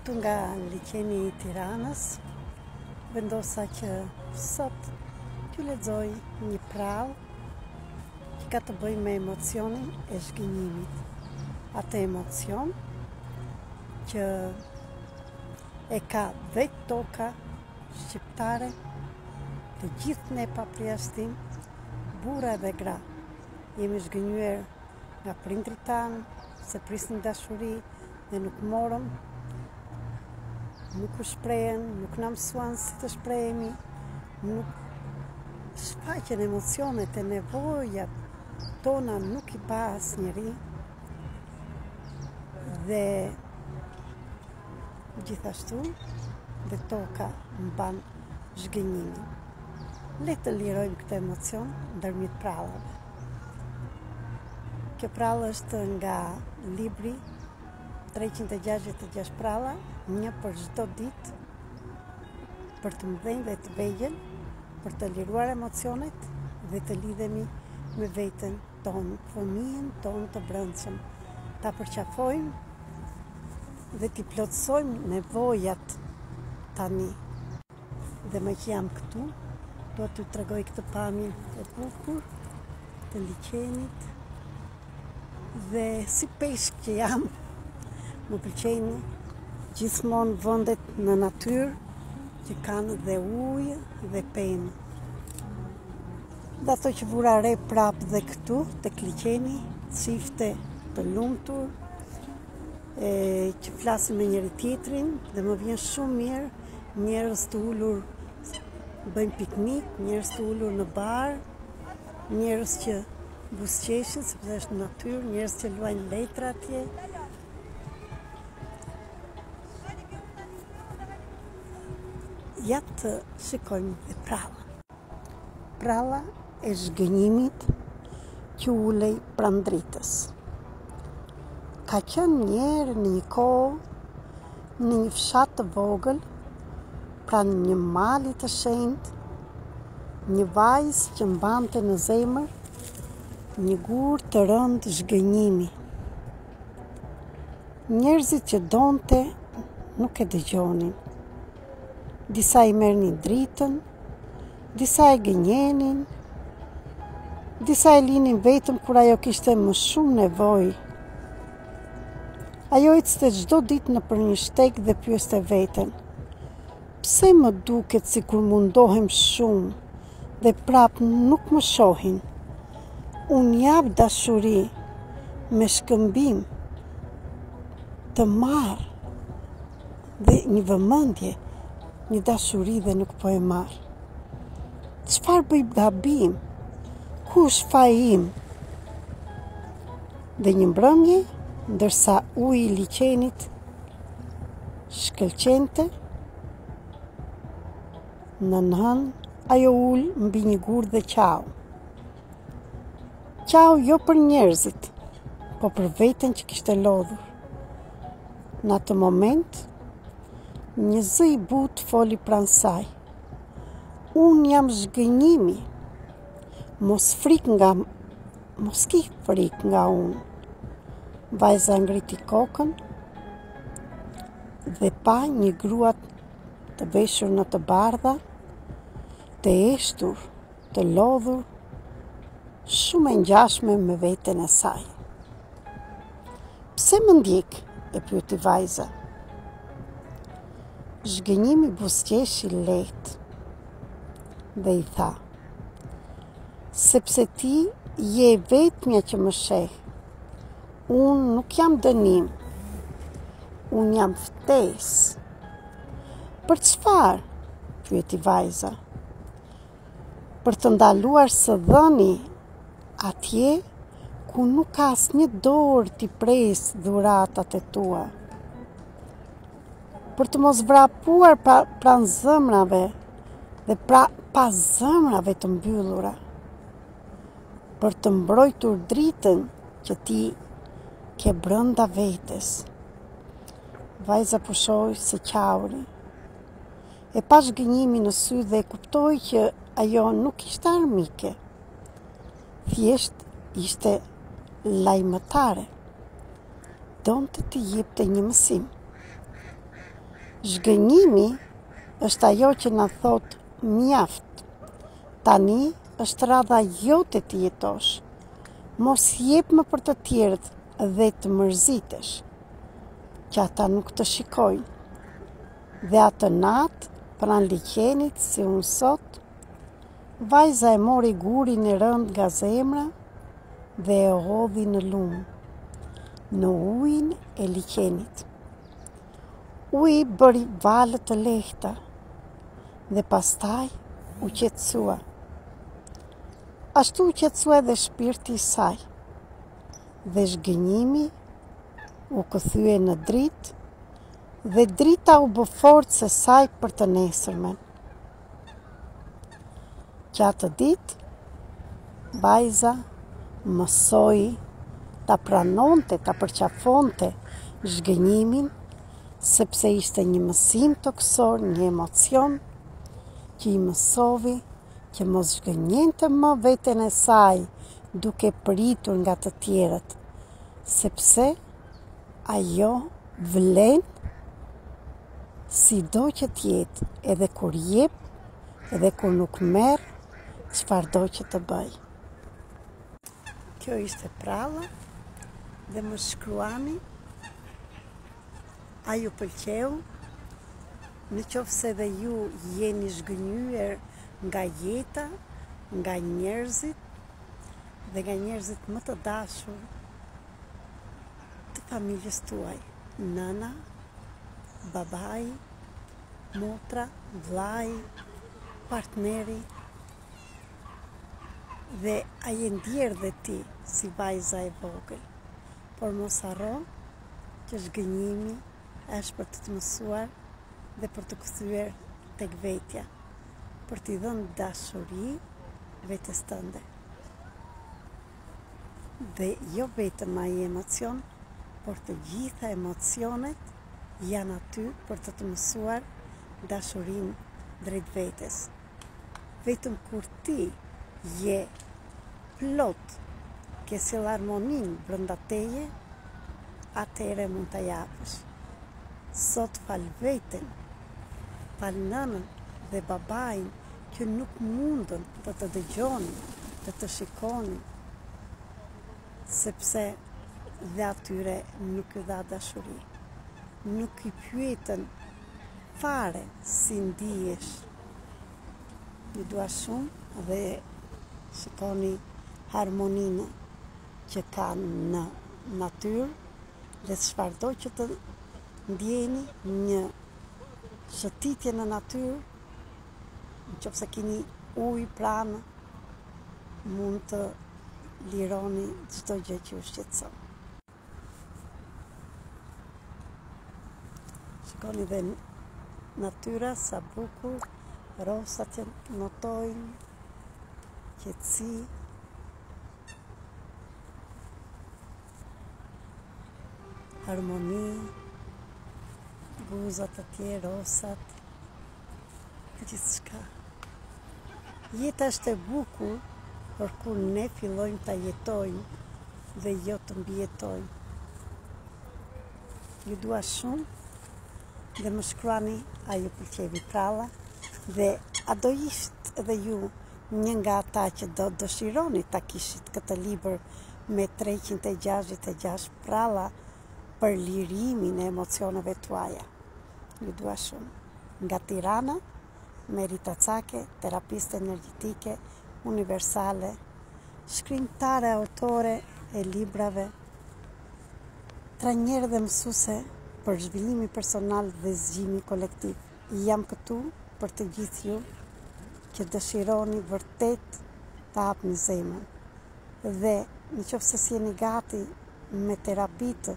Këtu nga liçeni I Tiranës, vendosa që sot t'ju lexoj një prallë që ka të bëjë me emocionin e zhgënjimit. Atë emocion që e ka vetë toka shqiptare, të gjithë ne pa përjashtim, burra dhe gra. Jemi zhgënjur nga prindrit tanë, se prisnin dashuri dhe nuk morëm, nuk u shprehen, nuk na mësuan si të shprehemi, nuk shfaqen emocionet e nevojat tona nuk I pa asnjëri, dhe gjithashtu dhe toka mban zhgënjimin. Le të lirojmë këtë emocion ndërmjet prallave. Kjo prallë është nga libri 366 pralla, një për çdo ditë, për të mëdhenj dhe të vegjël, për të liruar emocionet dhe të lidhemi me veten tonë, fëmijën tonë të brendshëm, ta përqafojmë dhe t'i plotësojmë nevojat tani. Dhe më që jam këtu, do t'ju tregoj këtë pamje e bukur të liçenit, dhe si peshk që jam, më pëlqejnë gjithmonë vendet në natyrë që kanë dhe ujë dhe pemë. Dhe ato që vura re prapë dhe këtu, tek liçeni, çifte të lumtur, që flasin me njëri tjetrin, dhe më vjen shumë mirë njerëz të ulur bëjnë piknik, njerëz të ulur në bar, njerëz që buzëqeshin sepse është natyrë, njerëz që luajnë letra atje. Ja të shikojmë dhe prallën. Pralla e zhgënjimit që ulej pranë dritës. Ka qenë njerë në një kohë, në një fshat të vogël, pranë një mali të shenjtë, një vajzë që mbante në zemër një gur të rëndë zhgënjimi. Njerëzit që donte nuk e dëgjonin. Disa I merrnin dritën, disa e gënjenin, disa e linin vetëm kur ajo kishte më shumë nevojë. Ajo ecte çdo ditë nëpër një shteg dhe pyeste veten: pse më duket sikur mundohem shumë dhe prap nuk më shohin? Unë jap dashuri me shkëmbim të marr dhe një vëmendje, një dashuri dhe nuk po e marr. Çfarë bëj gabim? Ku është faji im? Dhe një mbrëmje, ndërsa uji I liçenit shkëlqente, në nën ajo ul mbi një gur dhe qau. Qau jo për njerëzit, po për veten që kishte lodhur. Në atë moment, një zë I butë foli pranë saj. Unë jam zhgënjimi. Mos ki frik nga unë. Vajza ngriti kokën dhe pa një grua të veshur në të bardha, të eshtur, të lodhur, shumë e ngjashme me veten e saj. Pse më ndjek? E pyeti vajza. Zhgënjimi buzëqeshi lehtë dhe I tha: sepse ti je vetmja që më sheh. Unë nuk jam dënim. Unë jam ftesë. Për çfarë? Pyeti vajza. Për të ndaluar së dhëni atje ku nuk ka asnjë dorë t'i presë dhuratat e tua. Për të mos vrapuar pranë zemrave dhe pa zemrave të mbyllura. Për të mbrojtur dritën që ti ke brenda vetes. Vajza pushoi se qauri. E pa zhgënjimin në sy dhe e kuptoi që ajo nuk ishte armike. Thjesht ishte lajmëtare. Donte të jepte një mësim. Zhgënjimi është ajo që na thot mjaft. Tani është radha jote të jetosh. Mos jep më për të tjerët dhe të mërzitesh, që ata nuk të shikojnë. Dhe atë natë, pran liqenit, si unë sot, vajza e mori gurin e rënd nga zemra dhe e hodhi në lumë, në ujin e liqenit. Uji bëri valët të lehta dhe pastaj u qetësua. Ashtu u qetësua edhe shpirti i saj dhe zhgënjimi u kthye në dritë dhe drita u bë forcë e saj për të nesërmen. Gjatë ditë, vajza mësoi ta pranonte, ta përqafonte zhgënjimin, sepse ishte një mësim toksor, një emocion që i mësovi që mos zhgënjente më veten e saj duke pritur nga të tjerët, sepse ajo vlen sido që t'jetë, edhe kur jep, edhe kur nuk merr, çfarëdo që të bëj. Kjo ishte pralla dhe më shkruani a ju pëlqeu, në qoftë se dhe ju jeni zhgënjyer nga jeta, nga njerëzit dhe nga njerëzit më të dashur të familjes tuaj, nëna, babai, motra, vllai, partneri, dhe a je ndjerë dhe ti si vajza e vogël, por mos harro që zhgënjimi është për të mësuar dhe për të kthyer tek vetja, për t'i dhënë dashuri vetes tënde. Dhe jo vetëm ai emocion, por të gjitha emocionet janë aty për të mësuar dashurinë drejt vetes. Vetëm kur ti je plot, ke sjell harmoninë brenda teje, atëherë mund ta japësh. Sot fal veten, fal nënën dhe babain që nuk mundën të të dëgjonin, të të shikonin, sepse dhe atyre nuk i dha dashuri. Nuk i pyetën fare si ndihesh. Ju dua shumë dhe shikoni harmoninë që kanë në natyrë dhe çfarëdo që të ndjeni një shëtitje në natyrë, nëse keni ujë pranë, mund të lironi çdo gjë që ju shqetëson. Shikoni dhe natyra sa bukur, rosat që notojnë, qetësi. Harmoni, guzat të tjerë, rosat, gjithë shka. Jeta është e bukur, për kur ne fillojmë të jetojmë dhe jo të mbijetojmë. Ju dua shumë dhe më shkruani a ju pëlqevi pralla dhe a do ishtë edhe ju një nga ata që do dëshironi ta kishit këtë libër me 366 pralla për lirimin e emocioneve tuaja. Ju dua shumë. Nga Tirana, Merita Cake, terapiste energjetike, universale, shkrimtare, autore e librave, trajnere dhe mësuese për zhvillimi personal dhe zgjimi kolektiv. Jam këtu për të gjithë ju që dëshironi vërtet të hapni zemrën. Dhe nëse si jeni gati me terapitë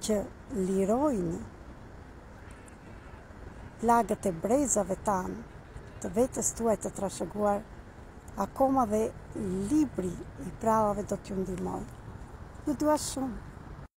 që lirojnë plagët e brezave tanë, të vetes tuaj të trashëguar, akoma dhe libri i prallave do t'ju ndihmojë. Ju dua shumë.